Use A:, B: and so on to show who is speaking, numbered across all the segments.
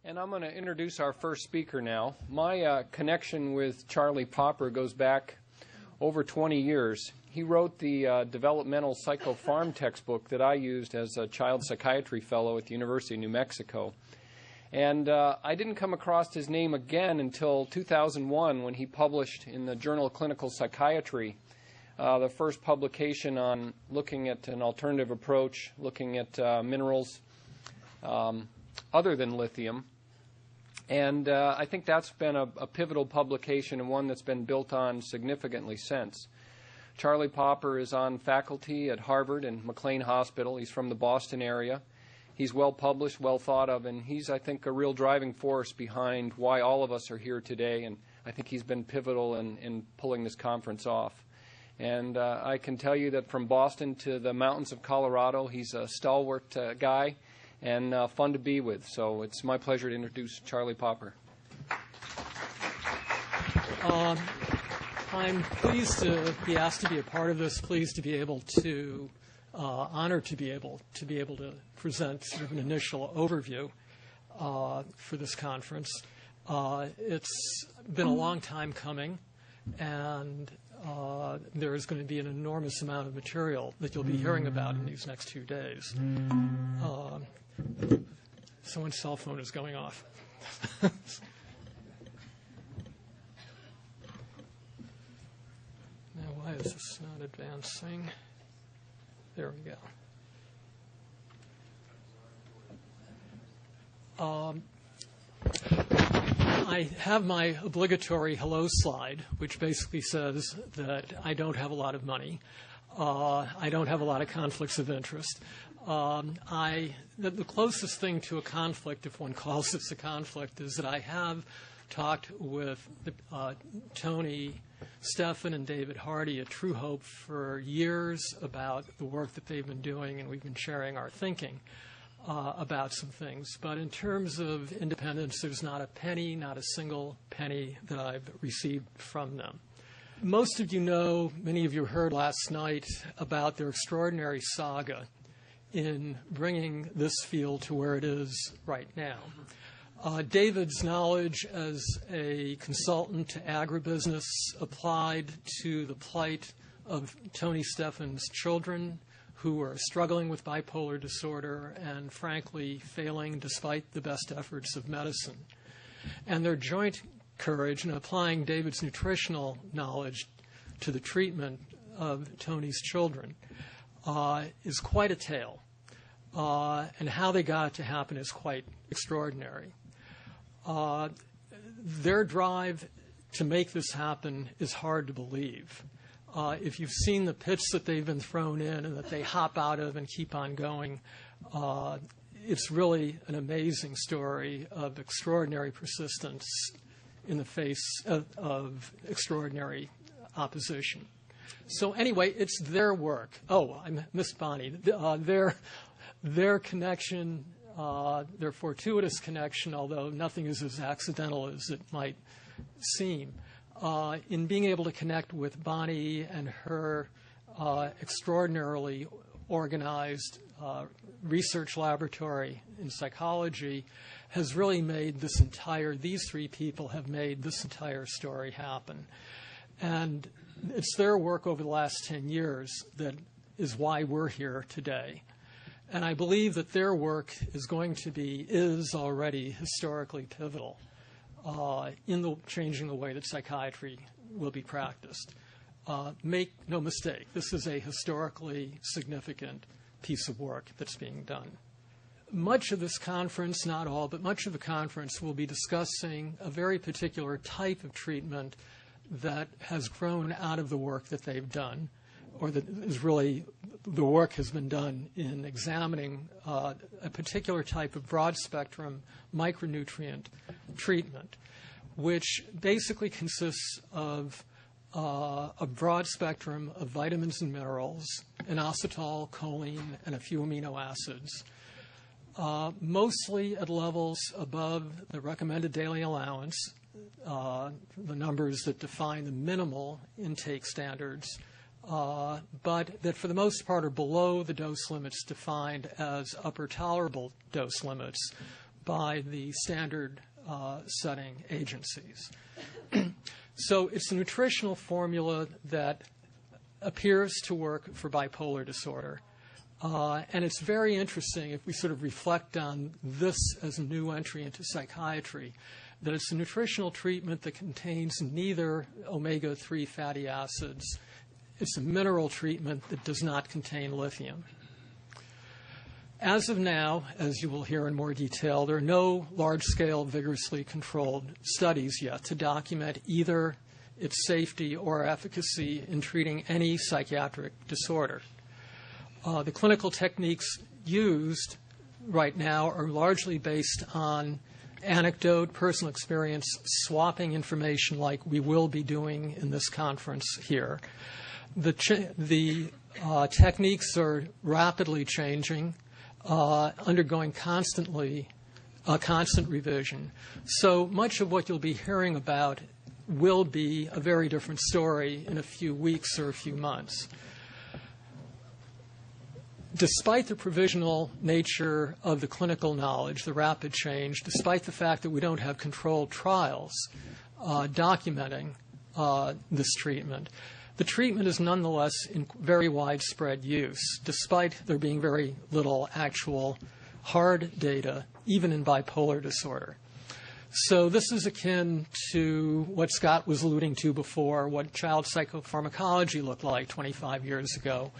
A: And I'm going to introduce our first speaker now. My connection with Charlie Popper goes back over 20 years. He wrote the developmental psychopharm textbook that I used as a child psychiatry fellow at the University of New Mexico. And I didn't come across his name again until 2001 when he published in the Journal of Clinical Psychiatry the first publication on looking at an alternative approach, looking at minerals other than lithium. And I think that's been a pivotal publication and one that's been built on significantly since. Charlie Popper is on faculty at Harvard and McLean Hospital. He's from the Boston area. He's well published, well thought of, and he's, I think, a real driving force behind why all of us are here today. And I think he's been pivotal in pulling this conference off. And I can tell you that from Boston to the mountains of Colorado, he's a stalwart guy and fun to be with. So it's my pleasure to introduce Charlie Popper.
B: I'm pleased to be asked to be a part of this, pleased to be able to, honored to be able to present sort of an initial overview for this conference. It's been a long time coming, and there is going to be an enormous amount of material that you'll be hearing about in these next 2 days. Someone's cell phone is going off. Now, why is this not advancing? There we go. I have my obligatory hello slide, which basically says that I don't have a lot of money. I don't have a lot of conflicts of interest. The closest thing to a conflict, if one calls this a conflict, is that I have talked with Tony, Stefan, and David Hardy at True Hope for years about the work that they've been doing, and we've been sharing our thinking about some things. But in terms of independence, there's not a penny, not a single penny that I've received from them. Most of you know, many of you heard last night about their extraordinary saga in bringing this field to where it is right now. David's knowledge as a consultant to agribusiness applied to the plight of Tony Stefan's children who are struggling with bipolar disorder and, frankly, failing despite the best efforts of medicine. And their joint courage in applying David's nutritional knowledge to the treatment of Tony's children is quite a tale. And how they got it to happen is quite extraordinary. Their drive to make this happen is hard to believe. If you've seen the pits that they've been thrown in and that they hop out of and keep on going, it's really an amazing story of extraordinary persistence in the face of extraordinary opposition. So anyway, it's their work. Oh, I missed Bonnie. Their connection, their fortuitous connection, although nothing is as accidental as it might seem, in being able to connect with Bonnie and her extraordinarily organized research laboratory in psychology has really made these three people have made this entire story happen. And it's their work over the last 10 years that is why we're here today. And I believe that their work is already historically pivotal in changing the way that psychiatry will be practiced. Make no mistake, this is a historically significant piece of work that's being done. Much of this conference, not all, but much of the conference will be discussing a very particular type of treatment that has grown out of the work that they've done, or that is really the work has been done in examining a particular type of broad-spectrum micronutrient treatment, which basically consists of a broad spectrum of vitamins and minerals, inositol, choline, and a few amino acids, mostly at levels above the recommended daily allowance, the numbers that define the minimal intake standards, but that for the most part are below the dose limits defined as upper tolerable dose limits by the standard setting agencies. So it's a nutritional formula that appears to work for bipolar disorder. And it's very interesting if we sort of reflect on this as a new entry into psychiatry, that it's a nutritional treatment that contains neither omega-3 fatty acids. It's a mineral treatment that does not contain lithium. As of now, as you will hear in more detail, there are no large-scale, vigorously controlled studies yet to document either its safety or efficacy in treating any psychiatric disorder. The clinical techniques used right now are largely based on anecdote, personal experience, swapping information like we will be doing in this conference here. The techniques are rapidly changing, undergoing constant revision. So much of what you'll be hearing about will be a very different story in a few weeks or a few months. Despite the provisional nature of the clinical knowledge, the rapid change, despite the fact that we don't have controlled trials documenting this treatment, the treatment is nonetheless in very widespread use, despite there being very little actual hard data, even in bipolar disorder. So this is akin to what Scott was alluding to before, what child psychopharmacology looked like 25 years ago,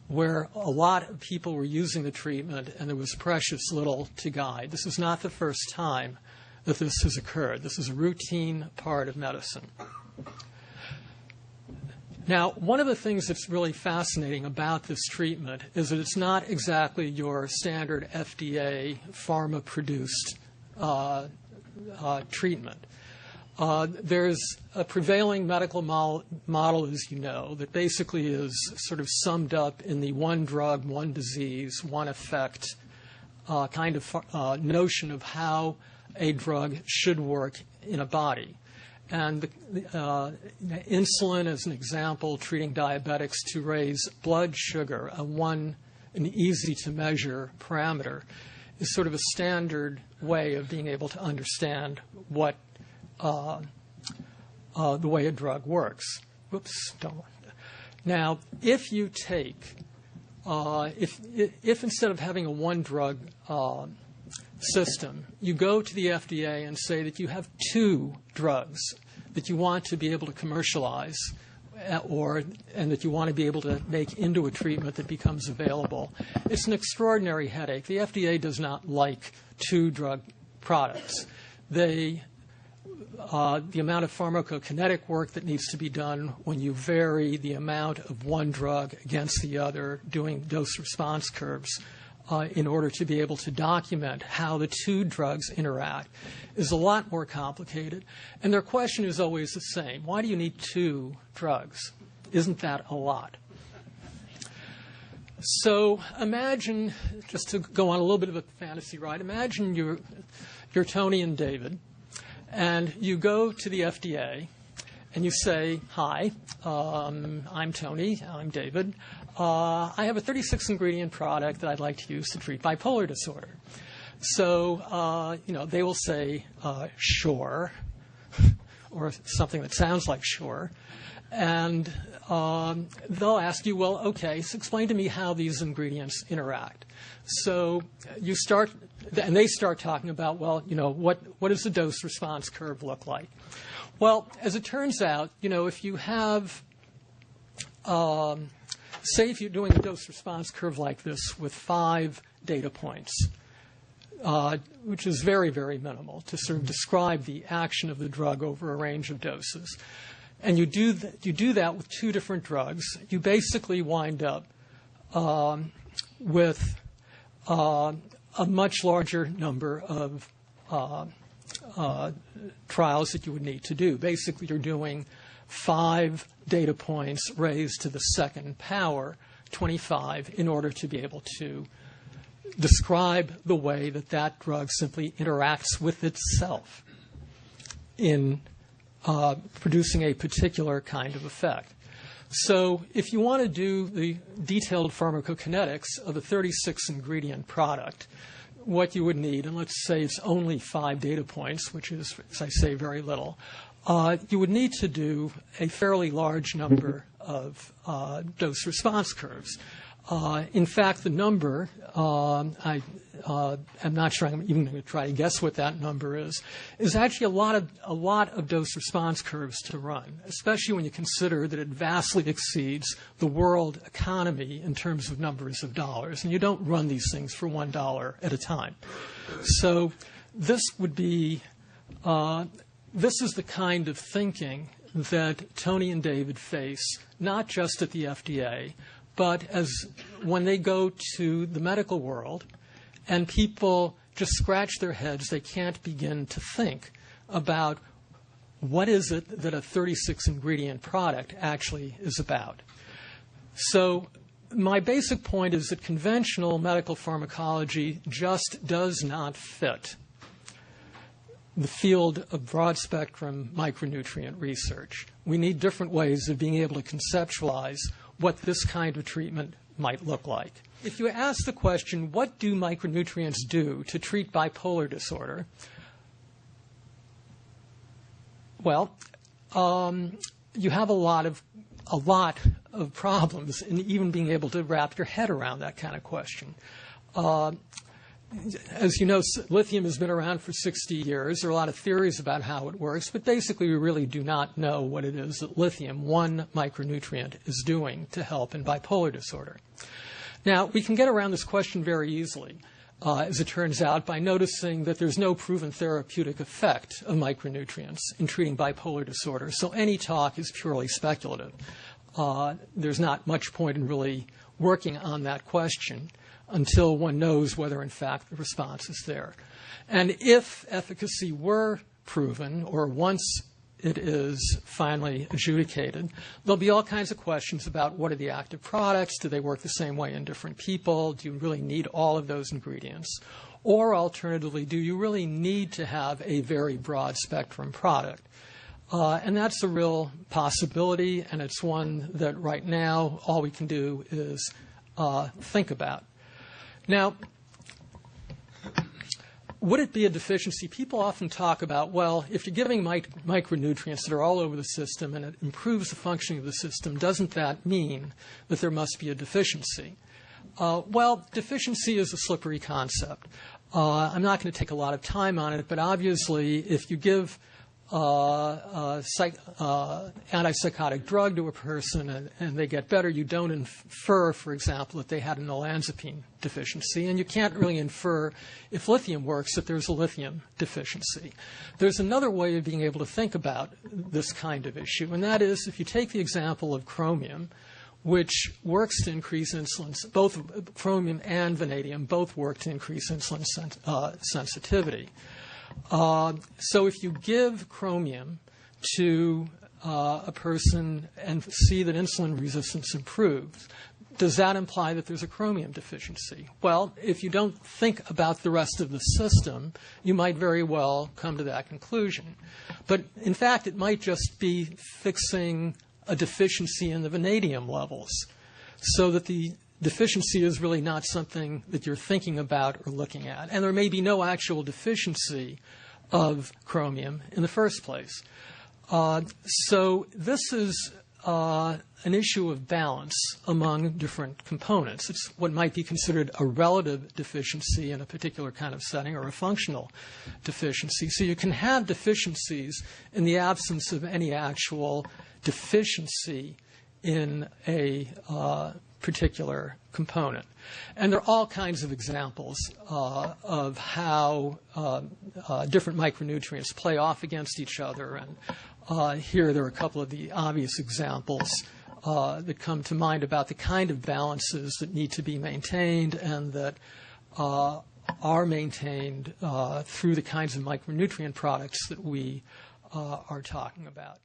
B: where a lot of people were using the treatment and there was precious little to guide. This is not the first time that this has occurred. This is a routine part of medicine. Now, one of the things that's really fascinating about this treatment is that it's not exactly your standard FDA pharma-produced treatment. There's a prevailing medical model, as you know, that basically is sort of summed up in the one drug, one disease, one effect kind of notion of how a drug should work in a body. And insulin, as an example, treating diabetics to raise blood sugar, an easy-to-measure parameter, is sort of a standard way of being able to understand what the way a drug works. Whoops, don't want that. Now, if you take, if instead of having a one-drug system, you go to the FDA and say that you have two drugs that you want to be able to commercialize and that you want to be able to make into a treatment that becomes available, it's an extraordinary headache. The FDA does not like two-drug products. The amount of pharmacokinetic work that needs to be done when you vary the amount of one drug against the other, doing dose-response curves in order to be able to document how the two drugs interact, is a lot more complicated. And their question is always the same. Why do you need two drugs? Isn't that a lot? So imagine, just to go on a little bit of a fantasy ride, imagine you're Tony and David, and you go to the FDA and you say, "Hi, I'm Tony, I'm David. I have a 36-ingredient product that I'd like to use to treat bipolar disorder." So, they will say, "Sure," or something that sounds like "sure." And they'll ask you, "Well, okay, so explain to me how these ingredients interact." So you start, and they start talking about, well, what does the dose-response curve look like? Well, as it turns out, if you have, say if you're doing a dose-response curve like this with 5 data points, which is very, very minimal to sort of describe the action of the drug over a range of doses, and you do that with 2 different drugs, you basically wind up with a much larger number of trials that you would need to do. Basically, you're doing 5 data points raised to the second power, 25, in order to be able to describe the way that drug simply interacts with itself in producing a particular kind of effect. So if you want to do the detailed pharmacokinetics of a 36-ingredient product, what you would need, and let's say it's only 5 data points, which is, as I say, very little, you would need to do a fairly large number of dose-response curves. In fact, the number, I'm not sure I'm even going to try to guess what that number is actually a lot of dose-response curves to run, especially when you consider that it vastly exceeds the world economy in terms of numbers of dollars. And you don't run these things for $1 at a time. So this would be, this is the kind of thinking that Tony and David face, not just at the FDA, but as when they go to the medical world and people just scratch their heads, they can't begin to think about what is it that a 36-ingredient product actually is about. So my basic point is that conventional medical pharmacology just does not fit the field of broad-spectrum micronutrient research. We need different ways of being able to conceptualize what this kind of treatment might look like. If you ask the question, what do micronutrients do to treat bipolar disorder? Well, you have a lot of problems in even being able to wrap your head around that kind of question. As you know, lithium has been around for 60 years. There are a lot of theories about how it works, but basically we really do not know what it is that lithium, one micronutrient, is doing to help in bipolar disorder. Now, we can get around this question very easily, as it turns out, by noticing that there's no proven therapeutic effect of micronutrients in treating bipolar disorder, so any talk is purely speculative. There's not much point in really working on that question until one knows whether, in fact, the response is there. And if efficacy were proven, or once it is finally adjudicated, there'll be all kinds of questions about what are the active products, do they work the same way in different people, do you really need all of those ingredients, or alternatively, do you really need to have a very broad spectrum product? And that's a real possibility, and it's one that right now all we can do is think about. Now, would it be a deficiency? People often talk about, well, if you're giving micronutrients that are all over the system and it improves the functioning of the system, doesn't that mean that there must be a deficiency? Well, deficiency is a slippery concept. I'm not going to take a lot of time on it, but obviously if you give antipsychotic drug to a person and they get better, you don't infer, for example, that they had an olanzapine deficiency, and you can't really infer, if lithium works, that there's a lithium deficiency. There's another way of being able to think about this kind of issue, and that is if you take the example of chromium, which works to increase insulin, both chromium and vanadium both work to increase insulin sensitivity. So if you give chromium to a person and see that insulin resistance improves, does that imply that there's a chromium deficiency? Well, if you don't think about the rest of the system, you might very well come to that conclusion. But in fact, it might just be fixing a deficiency in the vanadium levels, so that the deficiency is really not something that you're thinking about or looking at. And there may be no actual deficiency of chromium in the first place. So this is an issue of balance among different components. It's what might be considered a relative deficiency in a particular kind of setting, or a functional deficiency. So you can have deficiencies in the absence of any actual deficiency in a particular component. And there are all kinds of examples of how different micronutrients play off against each other. And here there are a couple of the obvious examples that come to mind about the kind of balances that need to be maintained and that are maintained through the kinds of micronutrient products that we are talking about.